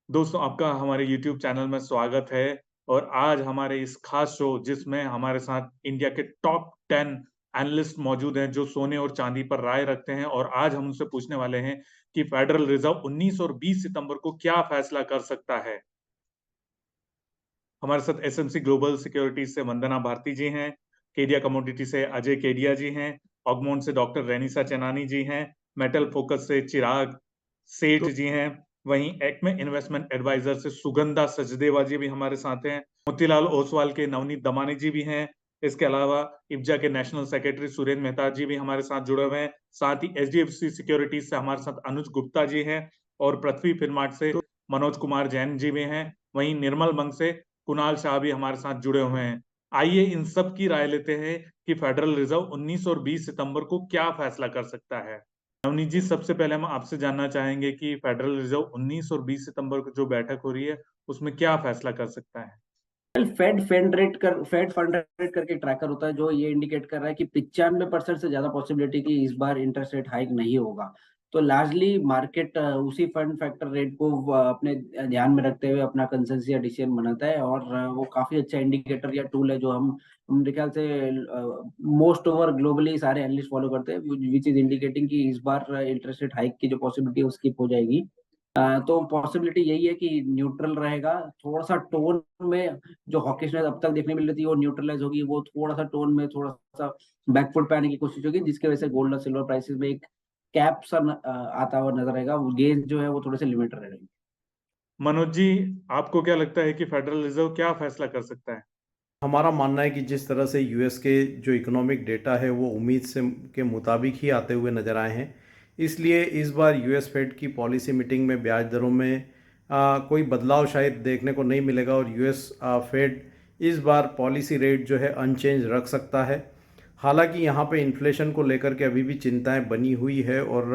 दोस्तों, आपका हमारे YouTube चैनल में स्वागत है और आज हमारे इस खास शो जिसमें हमारे साथ इंडिया के टॉप 10 एनालिस्ट मौजूद हैं जो सोने और चांदी पर राय रखते हैं और आज हम उनसे पूछने वाले हैं कि फेडरल रिजर्व 19 और 20 सितंबर को क्या फैसला कर सकता है। हमारे साथ एसएमसी ग्लोबल सिक्योरिटीज से वंदना भारती जी हैं, केडिया कमोडिटी से अजय केडिया जी हैं, ऑगमोंट से डॉक्टर रेनिसा चेनानी जी हैं, मेटल फोकस से चिराग सेठ जी हैं, वहीं एक्मे इन्वेस्टमेंट एडवाइजर से सुगंधा सचदेवा जी भी हमारे साथ हैं, मोतीलाल ओसवाल के नवनीत दमानी जी भी हैं। इसके अलावा इब्जा के नेशनल सेक्रेटरी सुरेंद्र मेहता जी भी हमारे साथ जुड़े हुए हैं। साथ ही एचडीएफसी सिक्योरिटीज से हमारे साथ अनुज गुप्ता जी हैं और पृथ्वी फिनमार्ट से मनोज कुमार जैन जी भी हैं। वहीं निर्मल मंग से कुणाल शाह भी हमारे साथ जुड़े हुए हैं। आइए इन सब की राय लेते हैं कि फेडरल रिजर्व 19 और 20 सितंबर को क्या फैसला कर सकता है। नवनीत जी, सबसे पहले हम आपसे जानना चाहेंगे कि फेडरल रिजर्व 19 और 20 सितंबर को जो बैठक हो रही है उसमें क्या फैसला कर सकता है। फेड फंड रेट करके ट्रैकर होता है जो ये इंडिकेट कर रहा है कि 95% से ज्यादा पॉसिबिलिटी कि इस बार इंटरेस्ट रेट हाइक नहीं होगा। तो लार्जली मार्केट उसी फंड फैक्टर रेट को अपने ध्यान में रखते हुए अपना कंसेंसस या डिसीजन बनाता है, और वो काफी अच्छा इंडिकेटर या टूल है जो हम मेरे ख्याल से मोस्ट ओवर ग्लोबली सारे एनालिस्ट फॉलो करते हैं, विच इज इंडिकेटिंग कि इस बार इंटरेस्ट रेट हाइक की जो पॉसिबिलिटी है वो स्किप हो जाएगी। तो पॉसिबिलिटी यही है कि न्यूट्रल रहेगा। थोड़ा सा टोन में जो हॉकिशनेस अब तक देखने मिल रही थी वो न्यूट्रलाइज होगी, वो थोड़ा सा टोन में थोड़ा सा बैकफुट पे आने की कोशिश होगी, जिसकी वजह से गोल्ड और सिल्वर प्राइसेस में एक कैप सा आता हुआ नजर आएगा। गेंद जो है वो थोड़े से लिमिटेड रहेगी। मनोज जी, आपको क्या लगता है कि फेडरल रिजर्व क्या फैसला कर सकता है। हमारा मानना है कि जिस तरह से यूएस के जो इकोनॉमिक डेटा है वो उम्मीद से के मुताबिक ही आते हुए नज़र आए हैं, इसलिए इस बार यूएस फेड की पॉलिसी मीटिंग में ब्याज दरों में कोई बदलाव शायद देखने को नहीं मिलेगा और यूएस फेड इस बार पॉलिसी रेट जो है अनचेंज रख सकता है। हालांकि यहाँ पे इन्फ्लेशन को लेकर के अभी भी चिंताएं बनी हुई है और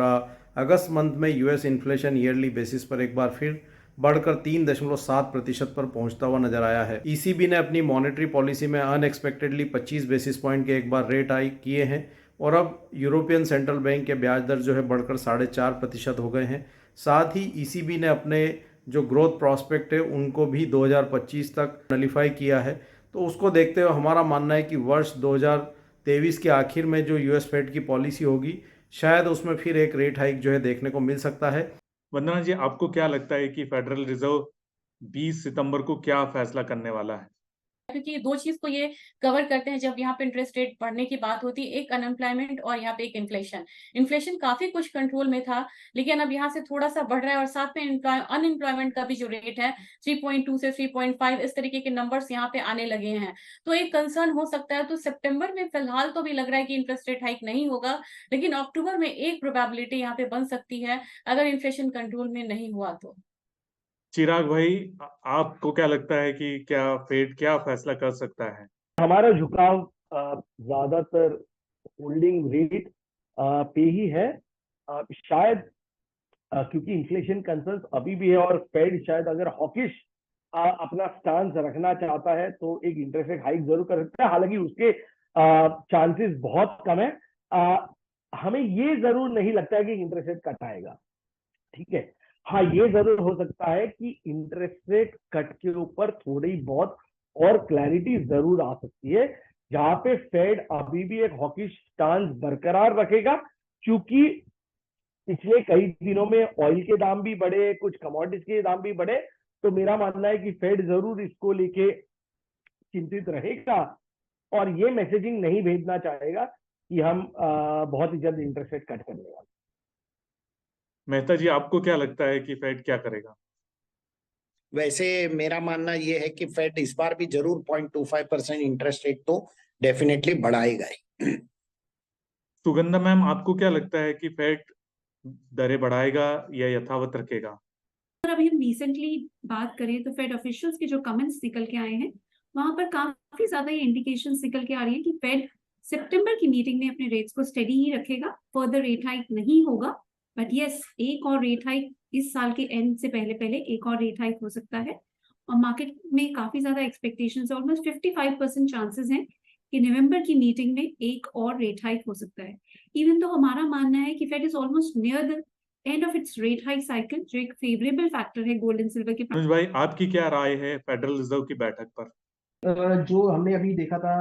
अगस्त मंथ में यूएस इन्फ्लेशन ईयरली बेसिस पर एक बार फिर बढ़कर 3.7% पर पहुंचता हुआ नजर आया है। ईसीबी ने अपनी मॉनेटरी पॉलिसी में अनएक्सपेक्टेडली 25 बेसिस पॉइंट के एक बार रेट हाइक किए हैं और अब यूरोपियन सेंट्रल बैंक के ब्याज दर जो है बढ़कर 4.5% हो गए हैं। साथ ही ईसीबी ने अपने जो ग्रोथ प्रॉस्पेक्ट है उनको भी 2025 तक नलीफाई किया है। तो उसको देखते हुए हमारा मानना है कि वर्ष 2023 के आखिर में जो यूएस फेड की पॉलिसी होगी शायद उसमें फिर एक रेट हाइक जो है देखने को मिल सकता है। वंदना जी, आपको क्या लगता है कि फेडरल रिजर्व 20 सितंबर को क्या फैसला करने वाला है। क्योंकि दो चीज को ये कवर करते हैं जब यहाँ पे इंटरेस्ट रेट बढ़ने की बात होती है, एक अनएम्प्लॉयमेंट और यहाँ पे एक इन्फ्लेशन। इन्फ्लेशन काफी कुछ कंट्रोल में था, लेकिन अब यहाँ से थोड़ा सा बढ़ रहा है और साथ में अनएम्प्लॉयमेंट का भी जो रेट है 3.2 से 3.5 इस तरीके के नंबर्स यहाँ पे आने लगे हैं। तो एक कंसर्न हो सकता है। तो सितंबर में फिलहाल तो भी लग रहा है कि इंटरेस्ट रेट हाइक नहीं होगा, लेकिन अक्टूबर में एक प्रोबेबिलिटी यहाँ पे बन सकती है अगर इन्फ्लेशन कंट्रोल में नहीं हुआ तो। चिराग भाई, आपको क्या लगता है कि क्या फेड क्या फैसला कर सकता है। हमारा झुकाव ज्यादातर होल्डिंग रेट पे ही है। शायद क्योंकि इन्फ्लेशन कंसर्न्स अभी भी है और फेड शायद अगर हॉकिश अपना स्टांस रखना चाहता है तो एक इंटरेस्ट रेट हाइक जरूर कर सकता है, हालांकि उसके चांसेस बहुत कम है। हमें ये जरूर नहीं लगता है कि इंटरेस्ट रेट कट आएगा। ठीक है, हाँ ये जरूर हो सकता है कि इंटरेस्ट रेट कट के ऊपर थोड़ी बहुत और क्लैरिटी जरूर आ सकती है, जहां पे फेड अभी भी एक हॉकिश स्टांस बरकरार रखेगा। क्योंकि पिछले कई दिनों में ऑयल के दाम भी बढ़े, कुछ कमोडिटीज के दाम भी बढ़े, तो मेरा मानना है कि फेड जरूर इसको लेके चिंतित रहेगा और ये मैसेजिंग नहीं भेजना चाहेगा कि हम बहुत ही जल्द इंटरेस्ट रेट कट करने वाले। मेहता जी, आपको क्या लगता है कि फेड क्या करेगा। वैसे मेरा मानना यह है कि फेड इस बार भी जरूर 0.25% इंटरेस्ट रेट तो डेफिनेटली बढ़ाएगा ही। सुगंधा मैम, आपको क्या लगता है कि फेड दरें बढ़ाएगा या यथावत रखेगा। और अभी हम रिसेंटली बात करें तो फेड ऑफिशियल्स के जो कमेंट्स निकल के आए हैं वहां पर काफी ज्यादा ये इंडिकेशन निकल के आ रही है कि फेड सितंबर की मीटिंग में अपने रेट्स को स्टेडी ही रखेगा, फर्दर रेट हाइक नहीं होगा। बट यस, एक और रेट हाइक इस साल के एंड से पहले पहले एक और रेट हाइक हो सकता है। और मार्केट में काफी ज्यादा एक्सपेक्टेशन, ऑलमोस्ट 55% चांसेस हैं कि नवंबर की मीटिंग में एक और रेट हाइक हो सकता है। इवन तो हमारा मानना है कि Fed is almost near the end of its rate hike cycle, जो एक फेवरेबल फैक्टर है गोल्ड एंड सिल्वर के। अनुज भाई, आपकी क्या राय है फेडरल रिजर्व की बैठक पर? जो हमने अभी देखा था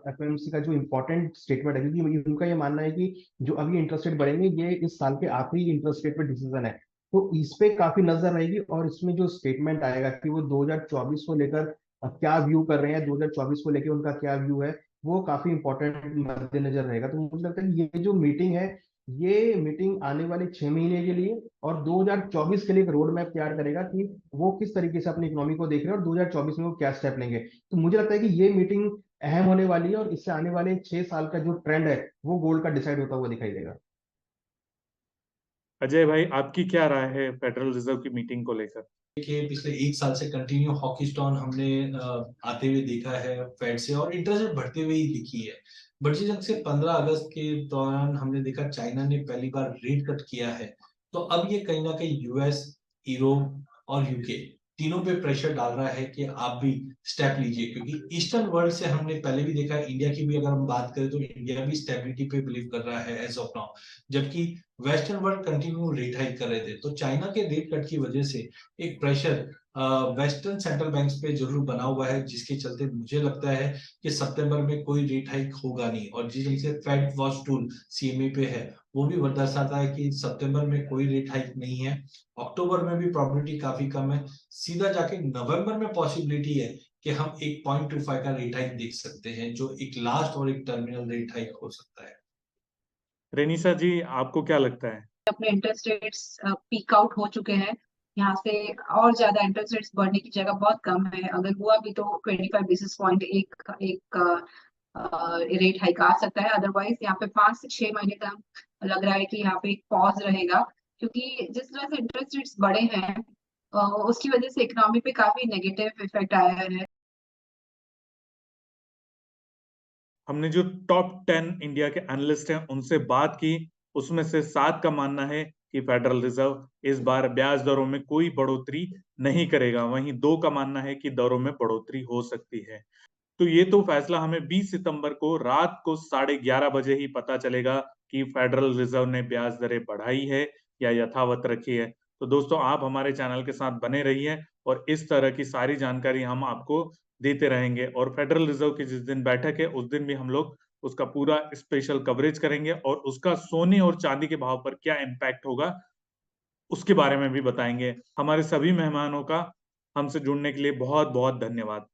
एफओएमसी का जो इम्पोर्टेंट स्टेटमेंट है, क्योंकि उनका ये मानना है कि जो अभी इंटरेस्ट रेट बढ़ेंगे ये इस साल के आखिरी इंटरेस्ट रेट पे डिसीजन है, तो इस पे काफी नजर रहेगी। और इसमें जो स्टेटमेंट आएगा कि वो 2024 को लेकर क्या व्यू कर रहे हैं, 2024 को लेकर उनका क्या व्यू है, वो काफी इंपॉर्टेंट मद्देनजर रहेगा। तो मुझे लगता है कि ये जो मीटिंग है, ये मीटिंग आने वाले 6 महीने के लिए और 2024 के लिए एक रोड मैप तैयार करेगा कि वो किस तरीके से अपनी इकोनॉमी को देख रहे हैं और 2024 में वो क्या स्टेप लेंगे। तो मुझे लगता है कि ये मीटिंग अहम होने वाली है और इससे आने वाले 6 साल का जो ट्रेंड है वो गोल्ड का डिसाइड होता हुआ दिखाई देगा। अजय भाई, आपकी क्या राय है फेडरल रिजर्व की मीटिंग को लेकर? देखिए, पिछले 1 साल से कंटिन्यू हॉकी स्टॉन हमने आते हुए देखा है फेड से, और इंटरेस्ट रेट बढ़ते हुए ही दिखी है। बट जब से 15 अगस्त के दौरान हमने देखा चाइना ने पहली बार रेट कट किया है, तो अब ये कहीं ना कहीं यूएस, यूरोप और यूके तीनों पे प्रेशर डाल रहा है कि आप भी स्टेप लीजिए। क्योंकि ईस्टर्न वर्ल्ड से हमने पहले भी देखा है, इंडिया की भी अगर हम बात करें तो इंडिया भी स्टेबिलिटी पे बिलीव कर रहा है एज ऑफ नाउ, जबकि western world continue rate hike कर रहे थे। तो चाइना के रेट कट की वजह से एक प्रेशर वेस्टर्न सेंट्रल बैंक्स पे जरूर बना हुआ है, जिसके चलते मुझे लगता है कि सितंबर में कोई रेट हाइक होगा नहीं। और जिस ढंग से फेड वॉच टूल सीएमए पे है, वो भी दर्शाता है कि सितंबर में कोई रेट हाइक नहीं है। अक्टूबर में भी प्रोबेबिलिटी काफी कम है। सीधा जाके नवंबर में पॉसिबिलिटी है कि हम 1.25 का रेट हाइक देख सकते हैं, जो एक लास्ट और एक टर्मिनल रेट हाइक हो सकता है। रेनिसा जी, आपको क्या लगता है? अपने इंटरेस्ट रेट्स पीक आउट हो चुके हैं। यहाँ से और ज्यादा इंटरेस्ट रेट्स बढ़ने की जगह बहुत कम है। अगर हुआ भी तो 25 बेसिस पॉइंट एक रेट हाइक आ सकता है। अदरवाइज यहाँ पे 5 से 6 महीने का लग रहा है कि यहाँ पे एक पॉज रहेगा, क्योंकि जिस तरह से इंटरेस्ट रेट्स बढ़े हैं उसकी वजह से इकोनॉमी पे काफी नेगेटिव इफेक्ट आया है। हमने जो टॉप 10 इंडिया के एनालिस्ट हैं उनसे बात की, उसमें से 7 का मानना है कि फेडरल रिजर्व इस बार ब्याज दरों में कोई बढ़ोतरी नहीं करेगा। वहीं 2 का मानना है कि दरों में बढ़ोतरी हो सकती है। तो ये तो फैसला हमें 20 सितंबर को रात को 11:30 बजे ही पता चलेगा कि फेडरल रिजर्व ने ब्याज दरें बढ़ाई है या यथावत रखी है। तो दोस्तों, आप हमारे चैनल के साथ बने रहिए और इस तरह की सारी जानकारी हम आपको देते रहेंगे। और फेडरल रिजर्व की जिस दिन बैठक है उस दिन भी हम लोग उसका पूरा स्पेशल कवरेज करेंगे और उसका सोने और चांदी के भाव पर क्या इम्पैक्ट होगा उसके बारे में भी बताएंगे। हमारे सभी मेहमानों का हमसे जुड़ने के लिए बहुत बहुत धन्यवाद।